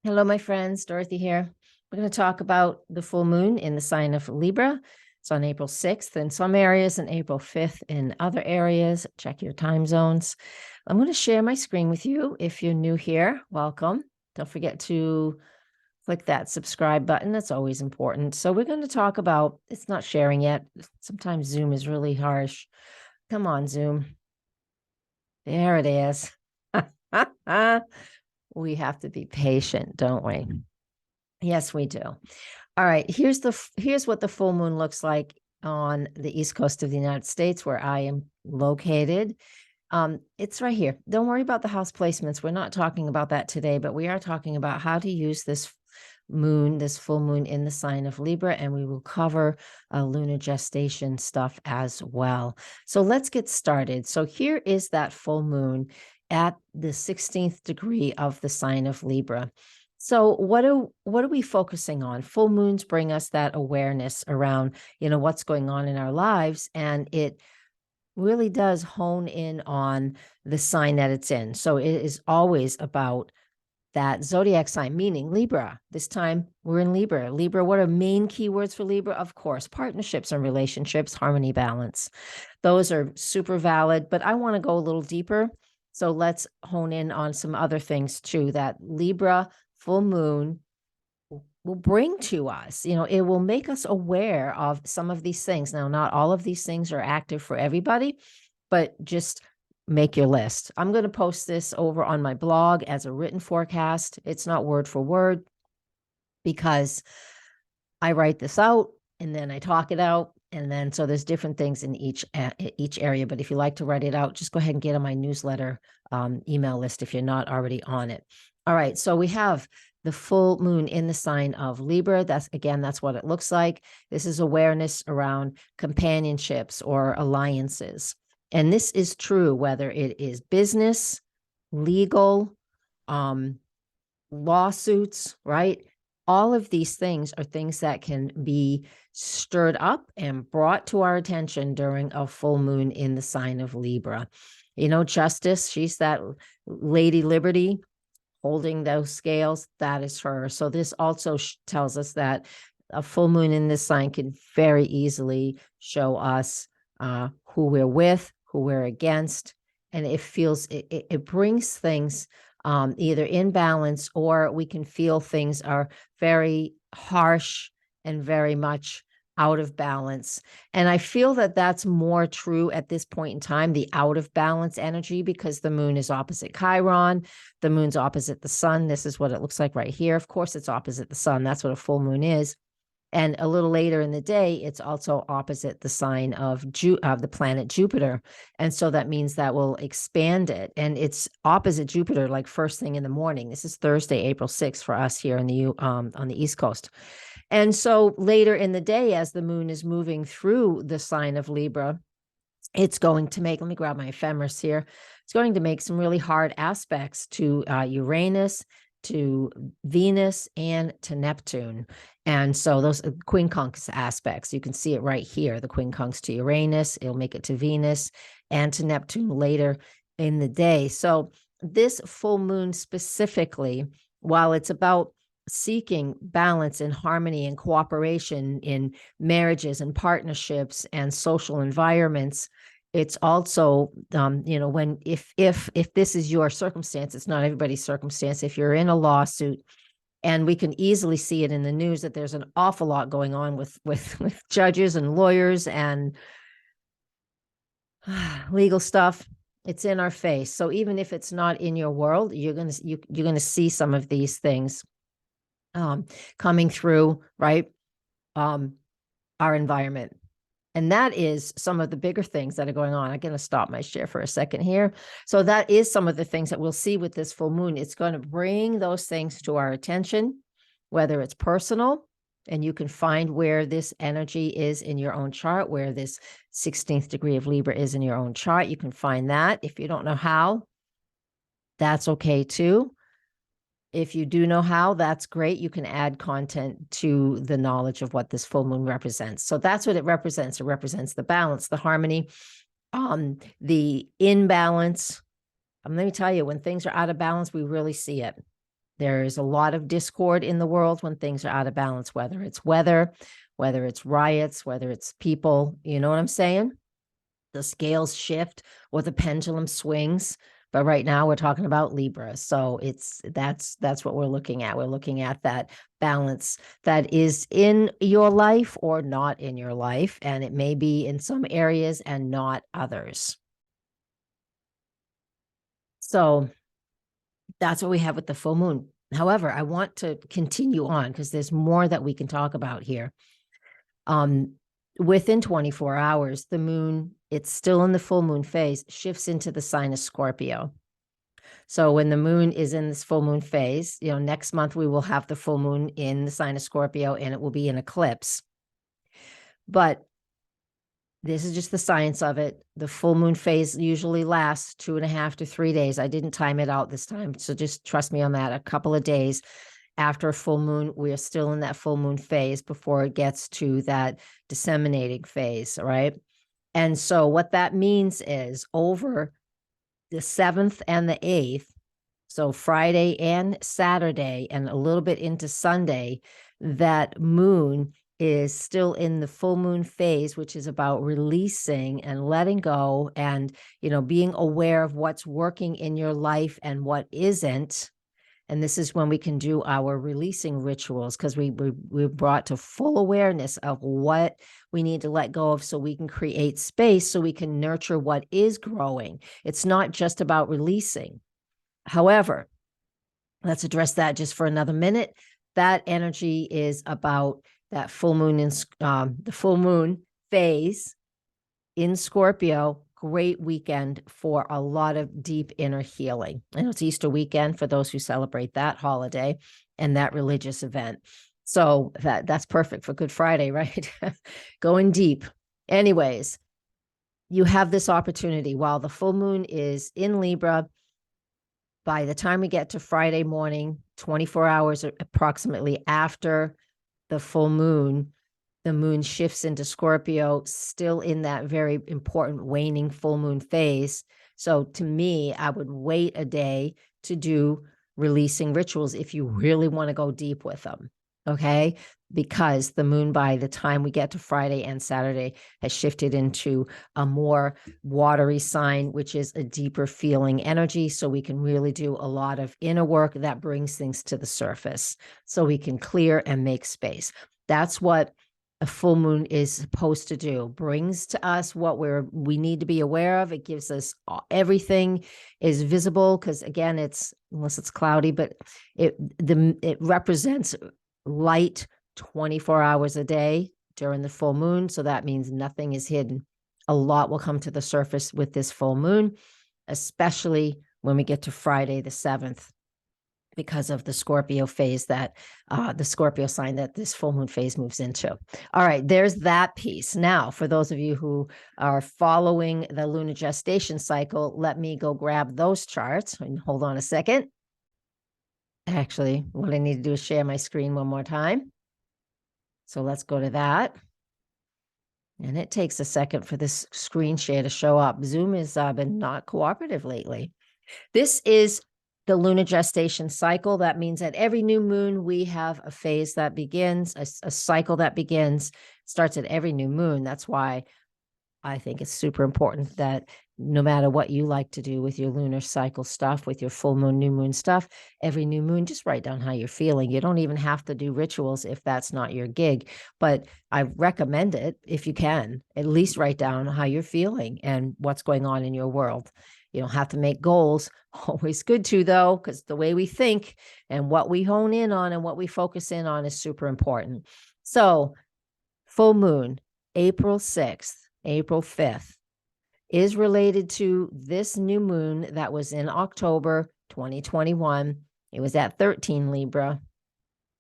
Hello, my friends. Dorothy here. We're going to talk about the full moon in the sign of Libra. It's on April 6th in some areas and April 5th in other areas. Check your time zones. I'm going to share my screen with you. If you're new here, welcome. Don't forget to click that subscribe button. That's always important. So we're going to talk about, it's not sharing yet. Sometimes Zoom is really harsh. Come on, Zoom. There it is. We have to be patient, don't we? Yes, we do. All right, here's what the full moon looks like on the east coast of the United States, where I am located. It's right here. Don't worry about the house placements. We're not talking about that today, but we are talking about how to use this moon, this full moon in the sign of Libra, and we will cover lunar gestation stuff as well. So let's get started. So here is that full moon at the 16th degree of the sign of Libra. So what are we focusing on? Full moons bring us that awareness around, what's going on in our lives, and it really does hone in on the sign that it's in. So it is always about that zodiac sign, meaning Libra. This time we're in Libra. Libra, what are main keywords for Libra? Of course, partnerships and relationships, harmony, balance. Those are super valid, but I want to go a little deeper. So let's hone in on some other things too, that Libra full moon will bring to us. It will make us aware of some of these things. Now, not all of these things are active for everybody, but just make your list. I'm going to post this over on my blog as a written forecast. It's not word for word because I write this out and then I talk it out. And then so there's different things in each area. But if you like to write it out, just go ahead and get on my newsletter email list if you're not already on it. All right. So we have the full moon in the sign of Libra. That's what it looks like. This is awareness around companionships or alliances. And this is true whether it is business, legal, lawsuits, right? All of these things are things that can be stirred up and brought to our attention during a full moon in the sign of Libra. Justice, she's that Lady Liberty holding those scales. That is her. So this also tells us that a full moon in this sign can very easily show us who we're with, who we're against. And it brings things either in balance, or we can feel things are very harsh and very much out of balance. And I feel that that's more true at this point in time, the out of balance energy, because the moon is opposite Chiron. The moon's opposite the sun. This is what it looks like right here. Of course, it's opposite the sun. That's what a full moon is. And a little later in the day, it's also opposite the sign of the planet Jupiter. And so that means that will expand it. And it's opposite Jupiter, like first thing in the morning. This is Thursday, April 6th for us here on the East Coast. And so later in the day, as the moon is moving through the sign of Libra, it's going to make, let me grab my ephemeris here. It's going to make some really hard aspects to Uranus, to Venus, and to Neptune. And so those quincunx aspects, you can see it right here, the quincunx to Uranus, it'll make it to Venus and to Neptune later in the day. So this full moon specifically, while it's about seeking balance and harmony and cooperation in marriages and partnerships and social environments, it's also, when if this is your circumstance, it's not everybody's circumstance. If you're in a lawsuit, and we can easily see it in the news that there's an awful lot going on with judges and lawyers and legal stuff. It's in our face. So even if it's not in your world, you're gonna see some of these things coming through, right? Our environment. And that is some of the bigger things that are going on. I'm going to stop my share for a second here. So that is some of the things that we'll see with this full moon. It's going to bring those things to our attention, whether it's personal, and you can find where this energy is in your own chart, where this 16th degree of Libra is in your own chart. You can find that. If you don't know how, that's okay too. If you do know how, that's great. You can add content to the knowledge of what this full moon represents. So that's what it represents. It represents the balance, the harmony, the imbalance. Let me tell you, when things are out of balance, we really see it. There is a lot of discord in the world when things are out of balance, whether it's weather, whether it's riots, whether it's people, you know what I'm saying? The scales shift or the pendulum swings. But right now we're talking about Libra. So that's what we're looking at. We're looking at that balance that is in your life or not in your life. And it may be in some areas and not others. So that's what we have with the full moon. However, I want to continue on because there's more that we can talk about here. Within 24 hours, the moon, it's still in the full moon phase, shifts into the sign of Scorpio. So when the moon is in this full moon phase, next month we will have the full moon in the sign of Scorpio and it will be an eclipse. But this is just the science of it. The full moon phase usually lasts 2.5 to 3 days. I didn't time it out this time, so just trust me on that. A couple of days after a full moon, we are still in that full moon phase before it gets to that disseminating phase, right? And so what that means is over the 7th and the 8th, so Friday and Saturday and a little bit into Sunday, that moon is still in the full moon phase, which is about releasing and letting go and, being aware of what's working in your life and what isn't. And this is when we can do our releasing rituals because we're brought to full awareness of what we need to let go of so we can create space so we can nurture what is growing. It's not just about releasing. However, let's address that just for another minute. That energy is about that full moon in the full moon phase in Scorpio. Great weekend for a lot of deep inner healing. I know it's Easter weekend for those who celebrate that holiday and that religious event. So that's perfect for Good Friday, right? Going deep. Anyways, you have this opportunity while the full moon is in Libra. By the time we get to Friday morning, 24 hours approximately after the full moon, the moon shifts into Scorpio, still in that very important waning full moon phase. So to me, I would wait a day to do releasing rituals if you really want to go deep with them. Okay. Because the moon, by the time we get to Friday and Saturday, has shifted into a more watery sign, which is a deeper feeling energy. So we can really do a lot of inner work that brings things to the surface so we can clear and make space. That's what a full moon is supposed to do. Brings to us what we need to be aware of. It gives us everything is visible because again, unless it's cloudy, but it represents light 24 hours a day during the full moon. So that means nothing is hidden. A lot will come to the surface with this full moon, especially when we get to Friday the 7th. Because of the Scorpio phase the Scorpio sign that this full moon phase moves into. All right, there's that piece. Now, for those of you who are following the lunar gestation cycle, let me go grab those charts and hold on a second. Actually, what I need to do is share my screen one more time. So let's go to that. And it takes a second for this screen share to show up. Zoom has been not cooperative lately. This is the lunar gestation cycle. That means that every new moon, we have a phase that begins, a cycle that begins, starts at every new moon. That's why I think it's super important that no matter what you like to do with your lunar cycle stuff, with your full moon, new moon stuff, every new moon, just write down how you're feeling. You don't even have to do rituals if that's not your gig, but I recommend it if you can. At least write down how you're feeling and what's going on in your world. You don't have to make goals. Always good to, though, because the way we think and what we hone in on and what we focus in on is super important. So full moon, April 6th, April 5th, is related to this new moon that was in October 2021. It was at 13 Libra.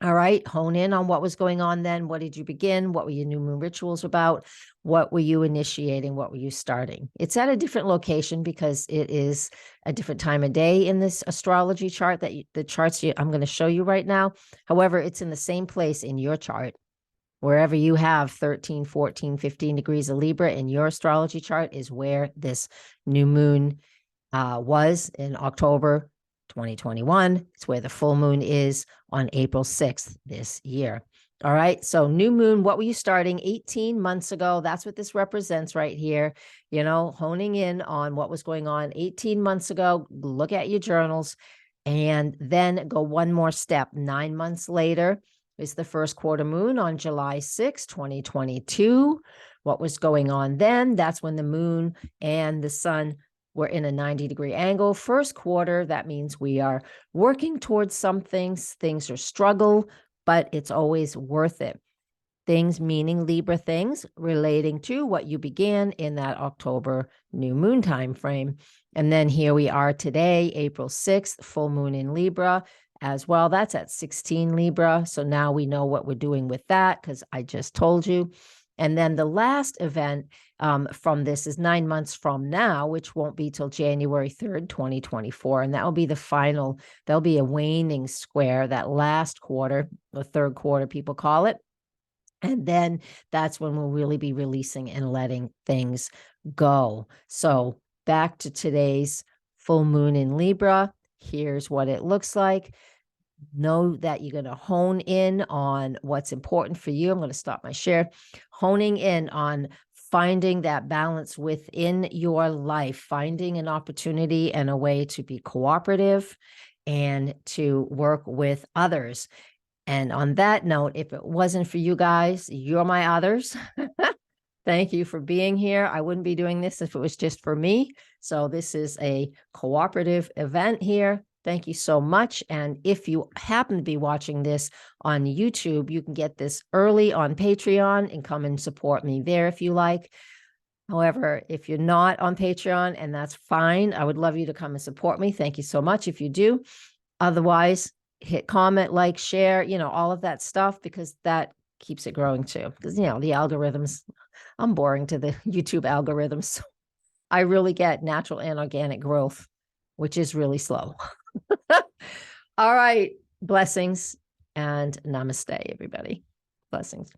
All right, hone in on what was going on then. What did you begin? What were your new moon rituals about? What were you initiating? What were you starting? It's at a different location because it is a different time of day in this astrology chart the charts I'm going to show you right now. However, it's in the same place in your chart. Wherever you have 13, 14, 15 degrees of Libra in your astrology chart is where this new moon was in October 2021. It's where the full moon is on April 6th this year. All right. So new moon, what were you starting 18 months ago? That's what this represents right here. You know, honing in on what was going on 18 months ago. Look at your journals and then go one more step. 9 months later is the first quarter moon on July 6, 2022. What was going on then? That's when the moon and the sun were in a 90-degree angle. First quarter, that means we are working towards some things. Things are struggle, but it's always worth it. Things meaning Libra things relating to what you began in that October new moon time frame. And then here we are today, April 6th, full moon in Libra as well. That's at 16 Libra. So now we know what we're doing with that because I just told you. And then the last event from this is 9 months from now, which won't be till January 3rd, 2024. And that will be the final, there'll be a waning square, that last quarter, the third quarter, people call it. And then that's when we'll really be releasing and letting things go. So back to today's full moon in Libra. Here's what it looks like. Know that you're going to hone in on what's important for you. I'm going to stop my share. Honing in on finding that balance within your life, finding an opportunity and a way to be cooperative and to work with others. And on that note, if it wasn't for you guys, you're my others. Thank you for being here. I wouldn't be doing this if it was just for me. So this is a cooperative event here. Thank you so much. And if you happen to be watching this on YouTube, you can get this early on Patreon and come and support me there if you like. However, if you're not on Patreon, and that's fine, I would love you to come and support me. Thank you so much if you do. Otherwise, hit comment, like, share, you know, all of that stuff, because that keeps it growing too. Because, you know, the algorithms, I'm boring to the YouTube algorithms. So I really get natural and organic growth, which is really slow. All right. Blessings and namaste, everybody. Blessings.